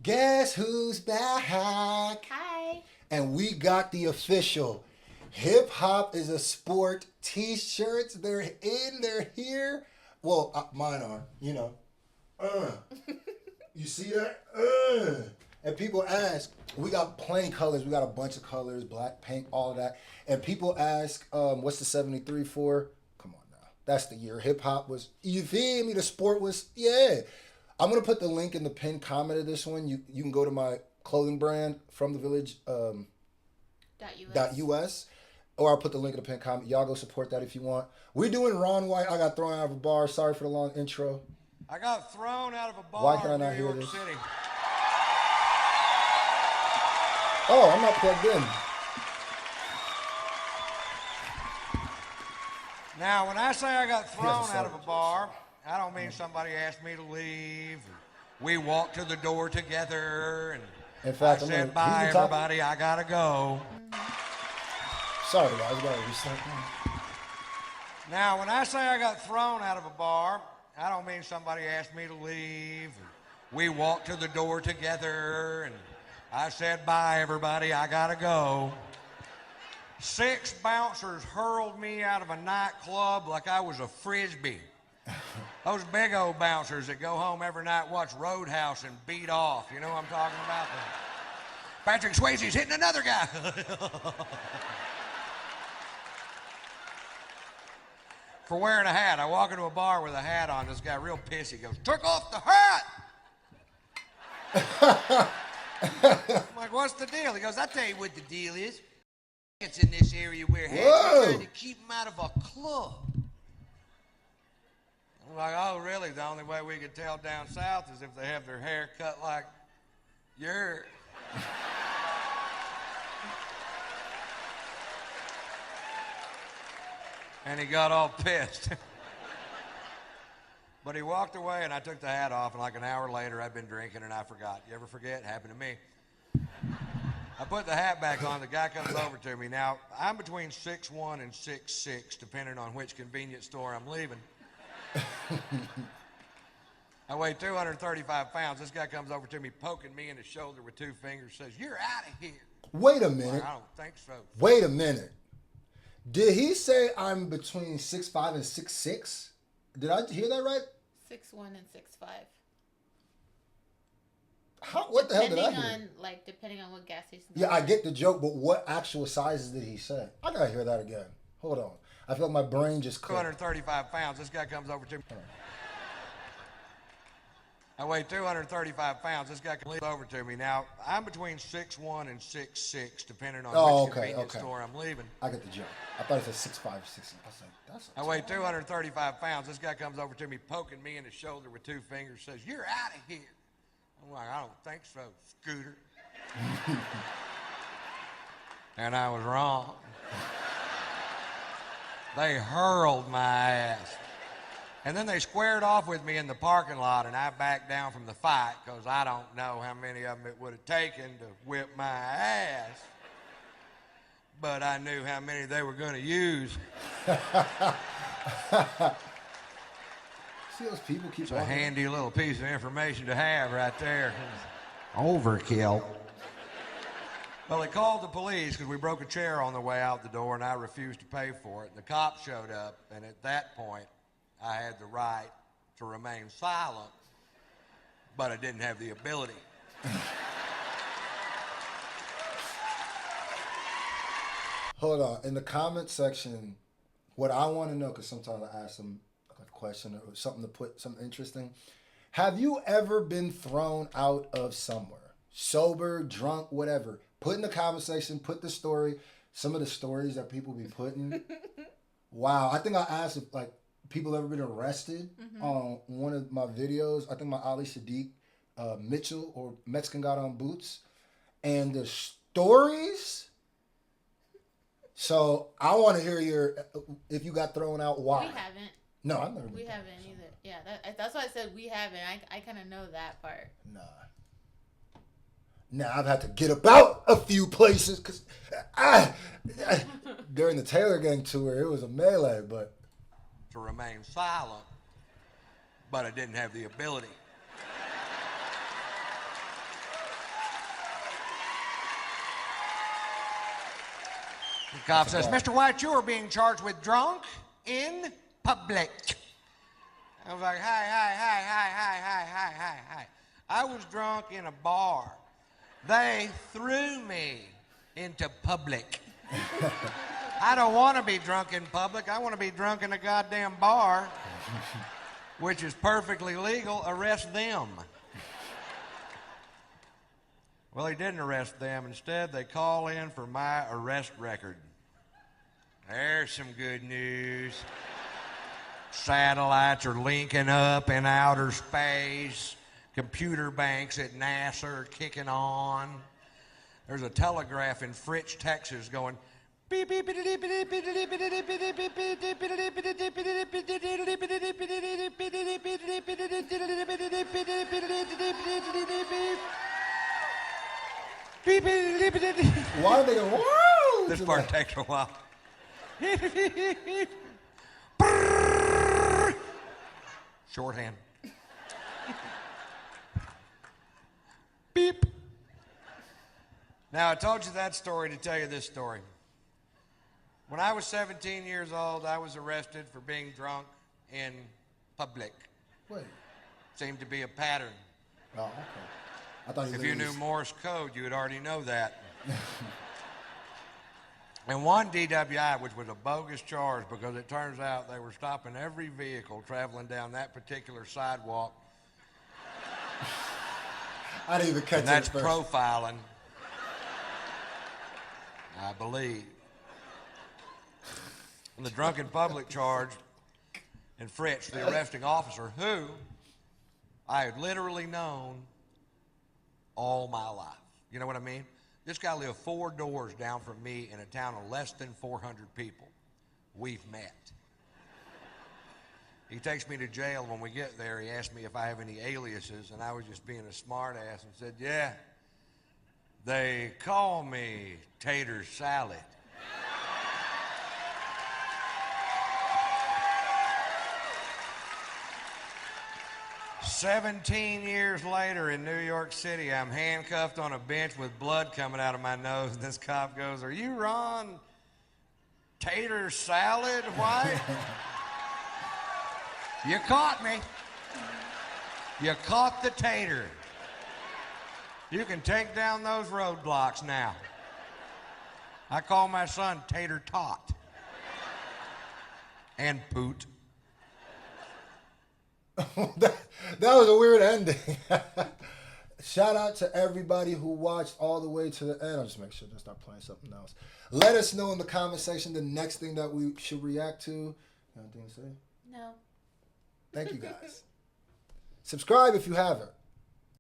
Guess who's back? Hi. And we got the official Hip Hop is a Sport t-shirts. They're in, they're here. Well, mine are, you know. You see that? And people ask, we got plenty colors. We got a bunch of colors, black, pink, all of that. And people ask, what's the 73 for? Come on now. That's the year hip hop was, you feel me? The sport was, yeah. I'm going to put the link in the pinned comment of this one. You can go to my clothing brand, From the Village .us. Or I'll put the link in the pinned comment. Y'all go support that if you want. We're doing Ron White. I got thrown out of a bar. Sorry for the long intro. I got thrown out of a bar Why can I not in hear New York this? City. Oh, I'm not plugged in. Now, when I say I got He thrown has a out of a solid bar, I don't mean somebody asked me to leave. We walked to the door together, and In fact, I I'm said, gonna, bye, he's the top. everybody, I gotta go. Sorry, guys. We gotta restart now. Now, when I say I got thrown out of a bar, I don't mean somebody asked me to leave. We walked to the door together, and I said, bye, everybody, I gotta go. 6 bouncers hurled me out of a nightclub like I was a frisbee. Those big old bouncers that go home every night, watch Roadhouse, and beat off. You know what I'm talking about? Patrick Swayze's hitting another guy. For wearing a hat. I walk into a bar with a hat on. This guy real pissy goes, took off the hat. I'm like, what's the deal? He goes, I'll tell you what the deal is. It's in this area where hats are trying to keep them out of a club. I'm like, oh, really? The only way we could tell down south is if they have their hair cut like yours. And he got all pissed. But he walked away, and I took the hat off, and like an hour later, I'd been drinking, and I forgot. You ever forget? Happened to me. I put the hat back on. The guy comes over to me. Now, I'm between 6'1" and 6'6", depending on which convenience store I'm leaving. I weigh 235 pounds. This guy comes over to me, poking me in the shoulder with 2 fingers, says, you're out of here. Wait a minute. I don't think so. Wait a minute. Did he say I'm between 6'5" and 6'6"? Did I hear that right? 6'1" and 6'5". What the hell did I hear? Depending on what gas station. Yeah, I get the joke, but what actual sizes did he say? I gotta hear that again. Hold on. I feel like my brain just clicked. 235 pounds. This guy comes over to me. I weigh 235 pounds. This guy comes over to me. Now, I'm between 6'1" and 6'6", depending on which convenience store I'm leaving. I get the joke. I thought it said 6'5", 6'6". I was like, that's I weigh 235 pounds. This guy comes over to me, poking me in the shoulder with 2 fingers, says, you're out of here. I'm like, I don't think so, Scooter. And I was wrong. They hurled my ass. And then they squared off with me in the parking lot, and I backed down from the fight because I don't know how many of them it would have taken to whip my ass. But I knew how many they were going to use. See those people keep It's a handy little piece of information to have right there. Overkill. Well, they called the police because we broke a chair on the way out the door, and I refused to pay for it. And the cops showed up, and at that point, I had the right to remain silent, but I didn't have the ability. Hold on. In the comment section, what I want to know, because sometimes I ask them a question or something to put something interesting. Have you ever been thrown out of somewhere? Sober, drunk, whatever. Put in the comment section, put the story, some of the stories that people be putting. Wow. I think I asked if people ever been arrested on one of my videos. I think my Ali Sadiq Mitchell or Mexican got on boots. And the stories. So I want to hear if you got thrown out, why? We haven't. No, I've never been. We haven't either. Yeah, that's why I said we haven't. I kind of know that part. Nah. Now I've had to get about a few places because during the Taylor Gang tour, it was a melee, but. To remain silent, but I didn't have the ability. The cop says, Mr. White, you are being charged with drunk in public. I was like, hi. I was drunk in a bar. They threw me into public. I don't want to be drunk in public. I want to be drunk in a goddamn bar, which is perfectly legal. Arrest them. Well, he didn't arrest them. Instead, they call in for my arrest record. There's some good news. Satellites are linking up in outer space. Computer banks at NASA are kicking on. There's a telegraph in Fritch, Texas going beep beep beep beep beep beep beep Why are they going, woo? This part takes a while. Shorthand. Beep. Now, I told you that story to tell you this story. When I was 17 years old, I was arrested for being drunk in public. Wait. Seemed to be a pattern. Oh, okay. I thought If you knew Morse code, you would already know that. And one DWI, which was a bogus charge because it turns out they were stopping every vehicle traveling down that particular sidewalk. I didn't even catch And that that's first. profiling, I believe. And the drunken public charge in Fritz, the arresting officer, who I had literally known all my life. You know what I mean? This guy lived 4 doors down from me in a town of less than 400 people. We've met. He takes me to jail. When we get there, he asked me if I have any aliases, and I was just being a smart ass and said, yeah, they call me Tater Salad. "17 years later in New York City, I'm handcuffed on a bench with blood coming out of my nose. And this cop goes, are you Ron Tater Salad White? You caught me. You caught the tater. You can take down those roadblocks now. I call my son Tater Tot. And Poot. that was a weird ending. Shout out to everybody who watched all the way to the end. I'll just make sure to start playing something else. Let us know in the comment section the next thing that we should react to. You have anything to say? No. Thank you guys. Subscribe if you haven't.